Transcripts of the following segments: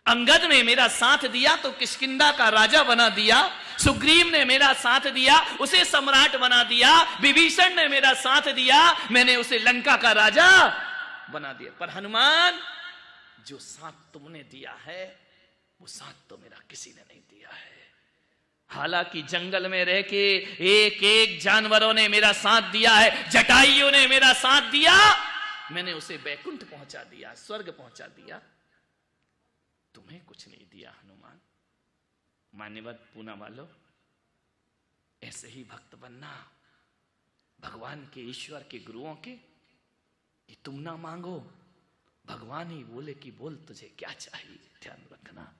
अंगद ने मेरा साथ दिया तो किष्किंधा का राजा बना दिया, सुग्रीव ने मेरा साथ दिया उसे सम्राट बना दिया, विभीषण ने मेरा साथ दिया मैंने उसे लंका का राजा बना दिया। पर हनुमान, जो साथ तुमने दिया है वो साथ तो मेरा किसी ने नहीं दिया है। हालांकि जंगल में रह के एक एक जानवरों ने मेरा साथ दिया है, जटाइयों ने मेरा साथ दिया, मैंने उसे बैकुंठ पहुंचा दिया, स्वर्ग पहुंचा दिया, तुम्हें कुछ नहीं दिया हनुमान। मान्यवर पूना वालों, ऐसे ही भक्त बनना भगवान के, ईश्वर के, गुरुओं के, कि तुम ना मांगो, भगवान ही बोले कि बोल तुझे क्या चाहिए। ध्यान रखना,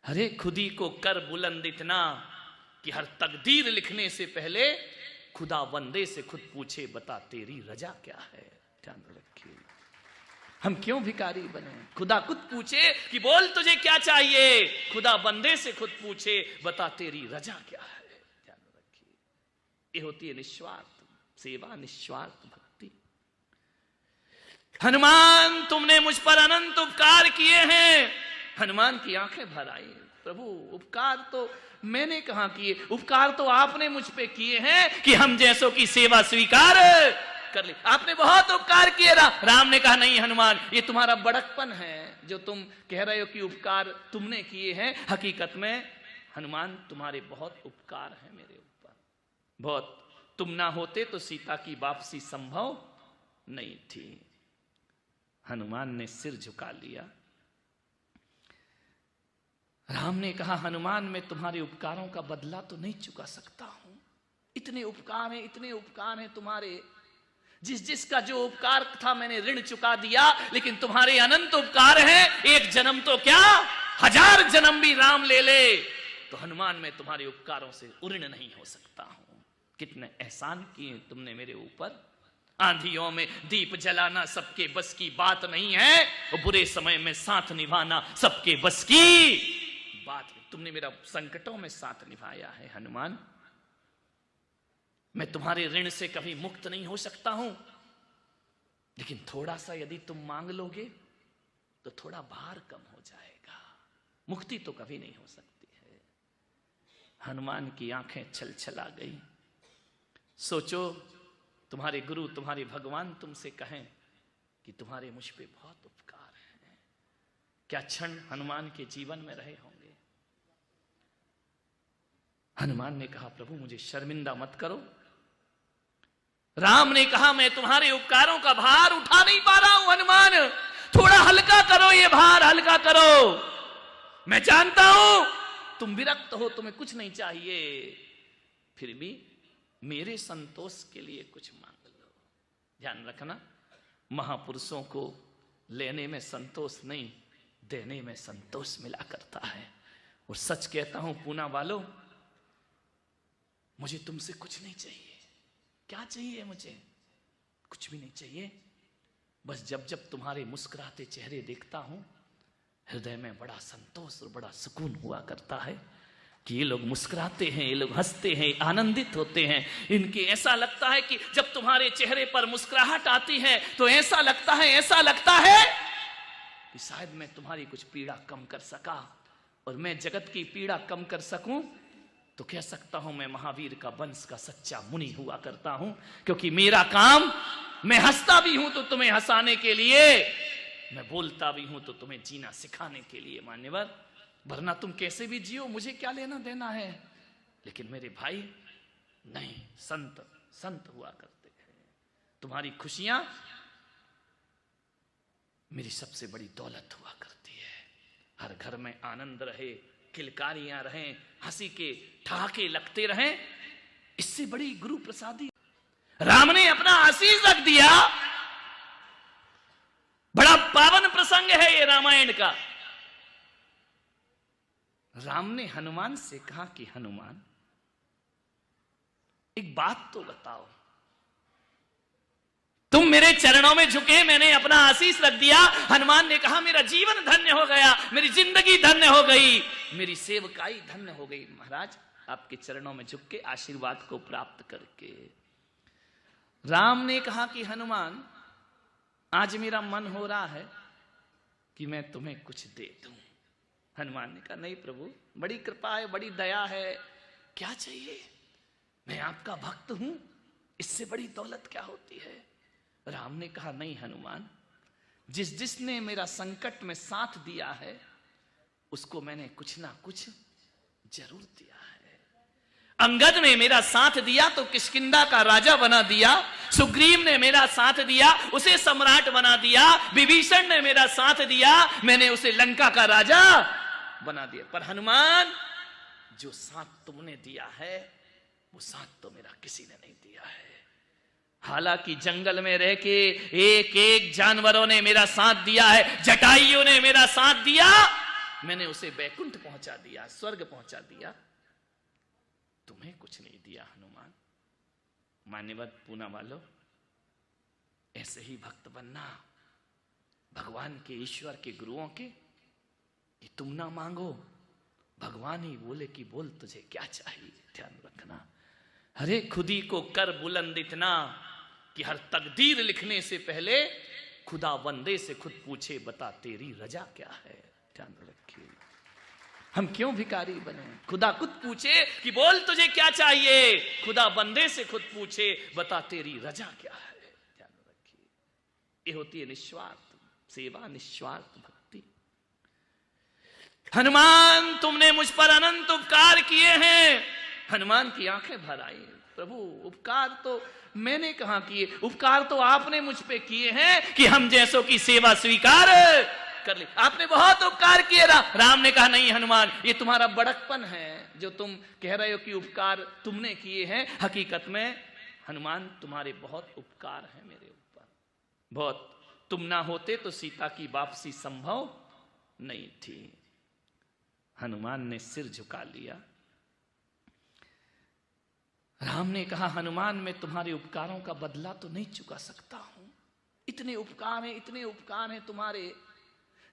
अरे खुदी को कर बुलंद इतना कि हर तकदीर लिखने से पहले खुदा बंदे से खुद पूछे बता तेरी रजा क्या है। ध्यान रखिए, हम क्यों भिखारी बने? खुदा खुद पूछे कि बोल तुझे क्या चाहिए, खुदा बंदे से खुद पूछे बता तेरी रजा क्या है। ध्यान रखिए, ये होती है निस्वार्थ सेवा, निस्वार्थ भक्ति। हनुमान, तुमने मुझ पर अनंत उपकार किए हैं। हनुमान की आंखें भर आई, प्रभु उपकार तो मैंने कहां किए, उपकार तो आपने मुझ पे किए हैं कि हम जैसों की सेवा स्वीकार कर ली। आपने बहुत उपकार किए। राम ने कहा नहीं हनुमान, ये तुम्हारा बड़कपन है जो तुम कह रहे हो कि उपकार तुमने किए हैं। हकीकत में हनुमान तुम्हारे बहुत उपकार हैं मेरे ऊपर, बहुत। तुम ना होते तो सीता की वापसी संभव नहीं थी। हनुमान ने सिर झुका लिया। राम ने कहा हनुमान, मैं तुम्हारे उपकारों का बदला तो नहीं चुका सकता हूं। इतने उपकार हैं, इतने उपकार हैं तुम्हारे, जिस जिसका जो उपकार था मैंने ऋण चुका दिया, लेकिन तुम्हारे अनंत उपकार हैं। एक जन्म तो क्या 1000 जन्म भी राम ले ले तो हनुमान मैं तुम्हारे उपकारों से उऋण नहीं हो सकता हूं। कितने एहसान किए तुमने मेरे ऊपर। आंधियों में दीप जलाना सबके बस की बात नहीं है, और बुरे समय में साथ निभाना सबके बस की बात। तुमने मेरा संकटों में साथ निभाया है हनुमान। मैं तुम्हारे ऋण से कभी मुक्त नहीं हो सकता हूं, लेकिन थोड़ा सा यदि तुम मांग लोगे तो थोड़ा भार कम हो जाएगा। मुक्ति तो कभी नहीं हो सकती है। हनुमान की आंखें छलछला गई। सोचो, तुम्हारे गुरु, तुम्हारे भगवान तुमसे कहें कि तुम्हारे मुझ पे बहुत उपकार हैं, क्या क्षण हनुमान के जीवन में रहे होंगे। हनुमान ने कहा प्रभु मुझे शर्मिंदा मत करो। राम ने कहा मैं तुम्हारे उपकारों का भार उठा नहीं पा रहा हूं हनुमान, थोड़ा हल्का करो, ये भार हल्का करो। मैं जानता हूं तुम विरक्त हो, तुम्हें कुछ नहीं चाहिए, फिर भी मेरे संतोष के लिए कुछ मांग लो। ध्यान रखना, महापुरुषों को लेने में संतोष नहीं, देने में संतोष मिला करता है। और सच कहता हूं पूना वालों, मुझे तुमसे कुछ नहीं चाहिए। क्या चाहिए मुझे? कुछ भी नहीं चाहिए। बस जब जब तुम्हारे मुस्कुराते चेहरे देखता हूं, हृदय में बड़ा संतोष और बड़ा सुकून हुआ करता है कि ये लोग मुस्कुराते हैं, ये लोग हंसते हैं, आनंदित होते हैं। इनके ऐसा लगता है कि जब तुम्हारे चेहरे पर मुस्कुराहट आती है तो ऐसा लगता है कि शायद मैं तुम्हारी कुछ पीड़ा कम कर सका, और मैं जगत की पीड़ा कम कर सकूं तो कह सकता हूं मैं महावीर का वंश का सच्चा मुनि हुआ करता हूं। क्योंकि मेरा काम, मैं हंसता भी हूं तो तुम्हें हंसाने के लिए, मैं बोलता भी हूं तो तुम्हें जीना सिखाने के लिए मान्यवर। वरना तुम कैसे भी जियो, मुझे क्या लेना देना है। लेकिन मेरे भाई नहीं, संत हुआ करते हैं। तुम्हारी खुशियां मेरी सबसे बड़ी दौलत हुआ करती है। हर घर में आनंद रहे, किलकारियां रहें, हंसी के ठहाके लगते रहें, इससे बड़ी गुरु प्रसादी। राम ने अपना आशीष रख दिया। बड़ा पावन प्रसंग है ये रामायण का। राम ने हनुमान से कहा कि हनुमान एक बात तो बताओ, तुम मेरे चरणों में झुके, मैंने अपना आशीष रख दिया। हनुमान ने कहा मेरा जीवन धन्य हो गया, मेरी जिंदगी धन्य हो गई, मेरी सेवकाई धन्य हो गई महाराज, आपके चरणों में झुक के आशीर्वाद को प्राप्त करके। राम ने कहा कि हनुमान आज मेरा मन हो रहा है कि मैं तुम्हें कुछ दे दूं। हनुमान ने कहा नहीं प्रभु, बड़ी कृपा है, बड़ी दया है, क्या चाहिए, मैं आपका भक्त हूं, इससे बड़ी दौलत क्या होती है। राम ने कहा नहीं हनुमान, जिसने मेरा संकट में साथ दिया है उसको मैंने कुछ ना कुछ जरूर दिया है। अंगद ने मेरा साथ दिया तो किष्किंधा का राजा बना दिया, सुग्रीव ने मेरा साथ दिया उसे सम्राट बना दिया, विभीषण ने मेरा साथ दिया मैंने उसे लंका का राजा बना दिया। पर हनुमान, जो साथ तुमने दिया है वो साथ तो मेरा किसी ने नहीं दिया है। हालांकि जंगल में रह के एक एक जानवरों ने मेरा साथ दिया है, जटाइयों ने मेरा साथ दिया, मैंने उसे बैकुंठ पहुंचा दिया, स्वर्ग पहुंचा दिया, तुम्हें कुछ नहीं दिया हनुमान। मान्यवर पूना वालों, ऐसे ही भक्त बनना भगवान के, ईश्वर के, गुरुओं के, कि तुम ना मांगो, भगवान ही बोले कि बोल तुझे क्या चाहिए। ध्यान रखना, हरे खुदी को कर बुलंद इतना कि हर तकदीर लिखने से पहले खुदा बंदे से खुद पूछे बता तेरी रजा क्या है। ध्यान रखिए, हम क्यों भिखारी बने, खुदा खुद पूछे कि बोल तुझे क्या चाहिए, खुदा बंदे से खुद पूछे बता तेरी रजा क्या है। ध्यान रखिए, ये होती है निस्वार्थ सेवा, निस्वार्थ भक्ति। हनुमान तुमने मुझ पर अनंत उपकार किए हैं। हनुमान की आंखें भर आई, प्रभु उपकार तो मैंने कहां किए, उपकार तो आपने मुझ पे किए हैं कि हम जैसों की सेवा स्वीकार कर ली। आपने बहुत उपकार किए। राम ने कहा नहीं हनुमान, ये तुम्हारा बड़कपन है जो तुम कह रहे हो कि उपकार तुमने किए हैं। हकीकत में हनुमान तुम्हारे बहुत उपकार हैं मेरे ऊपर, बहुत। तुम ना होते तो सीता की वापसी संभव नहीं थी। हनुमान ने सिर झुका लिया। राम ने कहा हनुमान, मैं तुम्हारे उपकारों का बदला तो नहीं चुका सकता हूं, इतने उपकार हैं, इतने उपकार हैं तुम्हारे,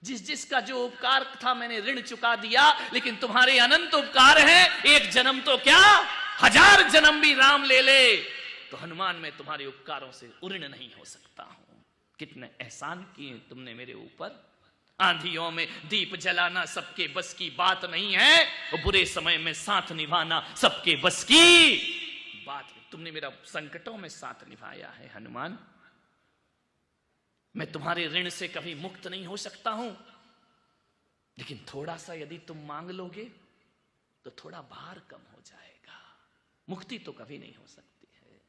जिसका जो उपकार था मैंने ऋण चुका दिया, लेकिन तुम्हारे अनंत उपकार हैं, एक जन्म तो क्या 1000 जन्म भी राम ले ले तो हनुमान मैं तुम्हारे उपकारों से उऋण नहीं हो सकता हूं। कितने एहसान किए तुमने मेरे ऊपर। आंधियों में दीप जलाना सबके बस की बात नहीं है, और बुरे समय में साथ निभाना सबके बस की बात। तुमने मेरा संकटों में साथ निभाया है हनुमान। मैं तुम्हारे ऋण से कभी मुक्त नहीं हो सकता हूं, लेकिन थोड़ा सा यदि तुम मांग लोगे तो थोड़ा भार कम हो जाएगा। मुक्ति तो कभी नहीं हो सकती है।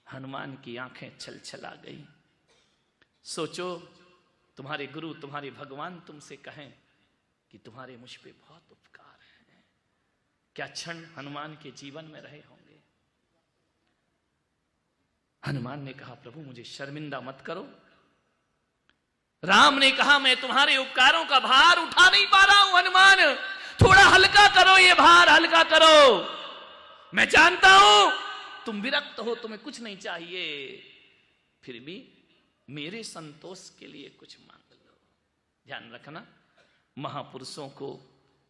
हनुमान की आंखें छलछला गई। सोचो, तुम्हारे गुरु, तुम्हारे भगवान तुमसे कहें कि तुम्हारे मुझ पे बहुत उपकार हैं, क्या क्षण हनुमान के जीवन में रहे होंगे। हनुमान ने कहा प्रभु मुझे शर्मिंदा मत करो। राम ने कहा मैं तुम्हारे उपकारों का भार उठा नहीं पा रहा हूं हनुमान, थोड़ा हल्का करो, ये भार हल्का करो। मैं जानता हूं तुम विरक्त हो, तुम्हें कुछ नहीं चाहिए, फिर भी मेरे संतोष के लिए कुछ मांग लो। ध्यान रखना, महापुरुषों को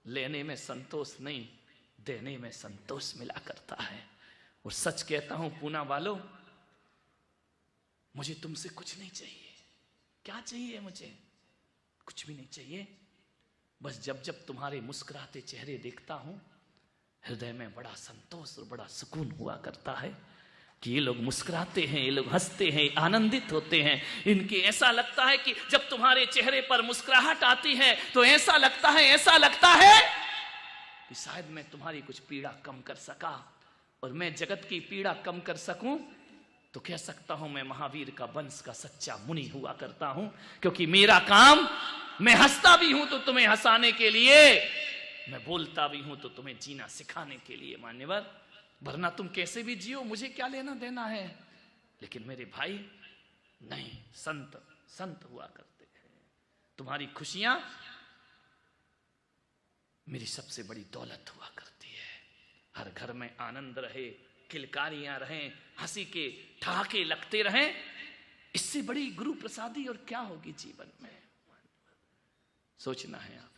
लेने में संतोष नहीं, देने में संतोष मिला करता है। और सच कहता हूं पूना वालों, मुझे तुमसे कुछ नहीं चाहिए। क्या चाहिए मुझे? कुछ भी नहीं चाहिए। बस जब जब तुम्हारे मुस्कुराते चेहरे देखता हूं, हृदय में बड़ा संतोष और बड़ा सुकून हुआ करता है कि ये लोग मुस्कुराते हैं, ये लोग हंसते हैं, आनंदित होते हैं। इनके ऐसा लगता है कि जब तुम्हारे चेहरे पर मुस्कुराहट आती है तो ऐसा लगता है कि शायद मैं तुम्हारी कुछ पीड़ा कम कर सका, और मैं जगत की पीड़ा कम कर सकूं तो कह सकता हूं मैं महावीर का वंश का सच्चा मुनि हुआ करता हूं, क्योंकि मेरा काम, मैं हंसता भी हूं तो तुम्हें हंसाने के लिए, मैं बोलता भी हूं तो तुम्हें जीना सिखाने के लिए। मान्यवर, वरना तुम कैसे भी जियो, मुझे क्या लेना देना है। लेकिन मेरे भाई नहीं, संत हुआ करते हैं। तुम्हारी खुशियां मेरी सबसे बड़ी दौलत हुआ करती है। हर घर में आनंद रहे, किलकारियां रहें, हंसी के ठहाके लगते रहें, इससे बड़ी गुरु प्रसादी और क्या होगी जीवन में। सोचना है आप।